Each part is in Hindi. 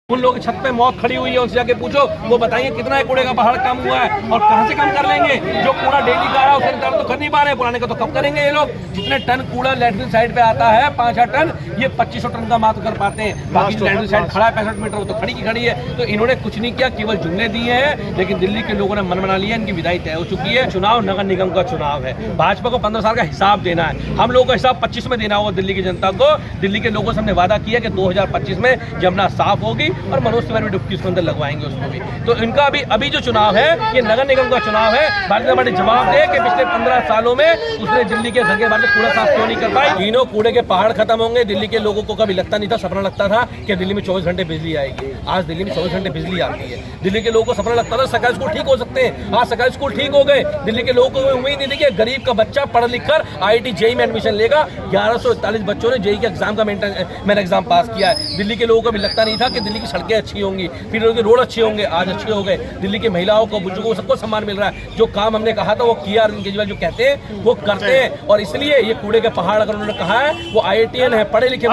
उन लोगों की छत पे मौत खड़ी हुई है, उनसे जाके पूछो, वो बताएंगे कितना कूड़े का पहाड़ कम हुआ है और कहां से कम कर लेंगे। जो कूड़ा डेली का रहा है उसे रिटर्न तो कर नहीं पा रहे, पुराने का तो कब करेंगे ये लोग। जितने टन कूड़ा लैंडफिल साइड पे आता है 5-8 टन, ये 2500 टन का मात्र कर पाते हैं। बाकी लैंडफिल साइड खड़ा है 65 मीटर, वो तो खड़ी की खड़ी है। तो इन्होंने कुछ नहीं किया, केवल जुमले दिए हैं। लेकिन दिल्ली के लोगों ने मन बना लिया, इनकी विदाई तय हो चुकी है। चुनाव नगर निगम का चुनाव है, भाजपा को 15 साल का हिसाब देना है। हम लोगों का हिसाब 25 में देना होगा दिल्ली की जनता को। दिल्ली के लोगों से हमने वादा किया कि 2025 में जमुना साफ होगी और मनोज तिवारी डुबकी उसके अंदर लगवाएंगे उसको भी। तो इनका अभी जो चुनाव है ये नगर निगम का चुनाव है। भारतीय जनता पार्टी जवाब दे कि पिछले 15 सालों में उसने दिल्ली के घर के बाहर कूड़ा साफ क्यों नहीं कर पाई। तीनों कूड़े के पहाड़ खत्म होंगे। दिल्ली के लोगों को कभी लगता नहीं था, सपना लगता था कि दिल्ली में 24 घंटे बिजली आएगी। आज दिल्ली में 24 घंटे बिजली आती है। दिल्ली के लोगों को सपना लगता था सरकारी स्कूल ठीक हो सकते हैं, आज सरकारी स्कूल ठीक हो गए। दिल्ली के लोगों को उम्मीद नहीं थी कि गरीब का बच्चा पढ़ लिख कर IIT JEE में एडमिशन लेगा। 1141 बच्चों ने JEE के एग्जाम का मैंने एग्जाम पास किया है। दिल्ली के लोगों को भी लगता नहीं था कि दिल्ली की सड़कें अच्छी होंगी, फिर उनके रोड अच्छे होंगे, आज अच्छे हो गए। दिल्ली की महिलाओं को, बुजुर्गों को, सबको सम्मान मिल रहा है। जो काम हमने कहा था वो किया, अरविंद केजरीवाल जो कहते हैं वो करते हैं। और इसलिए ये कूड़े के पहाड़ अगर उन्होंने कहा है वो IITian है, पढ़े लिखे।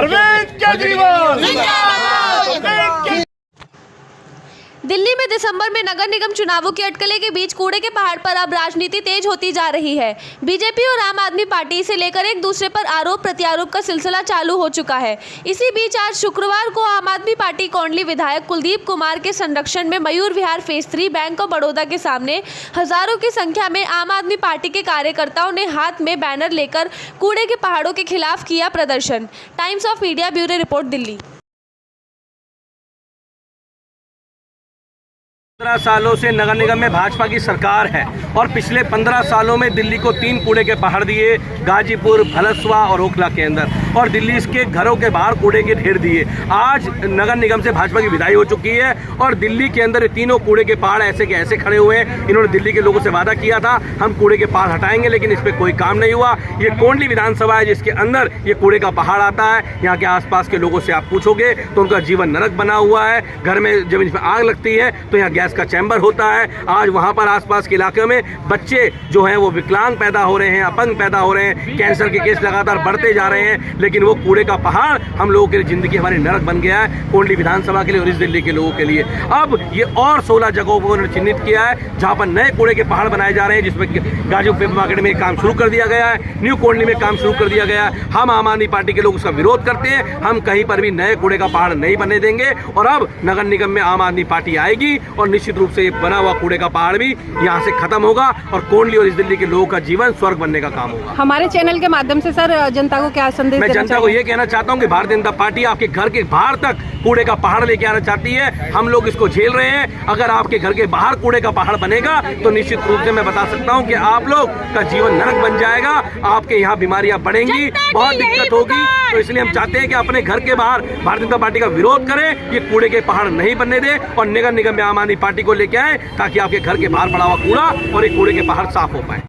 दिल्ली में दिसंबर में नगर निगम चुनावों की अटकलें के बीच कूड़े के पहाड़ पर अब राजनीति तेज होती जा रही है। बीजेपी और आम आदमी पार्टी से लेकर एक दूसरे पर आरोप प्रत्यारोप का सिलसिला चालू हो चुका है। इसी बीच आज शुक्रवार को आम आदमी पार्टी कोंडली विधायक कुलदीप कुमार के संरक्षण में Mayur Vihar phase 3 bank of Baroda के सामने हजारों की संख्या में आम आदमी पार्टी के कार्यकर्ताओं ने हाथ में बैनर लेकर कूड़े के पहाड़ों के खिलाफ किया प्रदर्शन। Times of India bureau report, Delhi. 15 सालों से नगर निगम में भाजपा की सरकार है और पिछले 15 सालों में दिल्ली को 3 कूड़े के पहाड़ दिए, गाजीपुर, भलसवा और ओखला के अंदर, और दिल्ली के घरों के बाहर कूड़े के ढेर दिए। आज नगर निगम से भाजपा की विदाई हो चुकी है और दिल्ली के अंदर ये तीनों कूड़े के पहाड़ ऐसे के ऐसे खड़े हुए हैं। इन्होंने दिल्ली के लोगों से वादा किया था हम कूड़े के पहाड़ हटाएंगे, लेकिन इस पर कोई काम नहीं हुआ। ये कोंडली विधानसभा है जिसके अंदर ये कूड़े का पहाड़ आता है। यहाँ के आसपास के लोगों से आप पूछोगे तो उनका जीवन नरक बना हुआ है। घर में जब इसमें आग लगती है तो यहाँ गैस का चैम्बर होता है। आज वहाँ पर आसपास के इलाके में बच्चे जो हैं वो विकलांग पैदा हो रहे हैं, अपंग पैदा हो रहे हैं, कैंसर के केस लगातार बढ़ते जा रहे हैं। लेकिन वो कूड़े का पहाड़ हम लोगों के लिए जिंदगी हमारी नरक बन गया है, कोंडली विधानसभा के लिए और इस दिल्ली के लोगों के लिए। अब ये और 16 जगहों को उन्होंने चिन्हित किया है जहाँ पर नए कूड़े के पहाड़ बनाए जा रहे हैं, जिसमें गाजीपुर पेपर मार्केट में काम शुरू कर दिया गया है, न्यू कोंडली में काम शुरू कर दिया गया है। हम आम आदमी पार्टी के लोग उसका विरोध करते हैं। हम कहीं पर भी नए कूड़े का पहाड़ नहीं बनने देंगे और अब नगर निगम में आम आदमी पार्टी आएगी और निश्चित रूप से ये बना हुआ कूड़े का पहाड़ भी यहाँ से खत्म होगा और कोंडली और इस दिल्ली के लोगों का जीवन स्वर्ग बनने का काम होगा। हमारे चैनल के माध्यम से सर जनता को क्या संदेश मैं देना जनता को ये कहना चाहता हूँ कि भारतीय जनता पार्टी आपके घर के बाहर तक कूड़े का पहाड़ लेके आना चाहती है। हम लोग इसको झेल रहे हैं। अगर आपके घर के बाहर कूड़े का पहाड़ बनेगा तो निश्चित रूप से मैं बता सकता हूँ कि आप लोग का जीवन नरक बन जाएगा। आपके यहाँ बीमारियां बढ़ेंगी, बहुत दिक्कत होगी। तो इसलिए हम चाहते हैं कि अपने घर के बाहर भारतीय जनता पार्टी का विरोध करें, ये कूड़े के पहाड़ नहीं बनने दें और नगर निगम में आम आदमी पार्टी को लेके आए ताकि आपके घर के बाहर पड़ा हुआ कूड़ा और ये कूड़े के पहाड़ साफ हो पाए।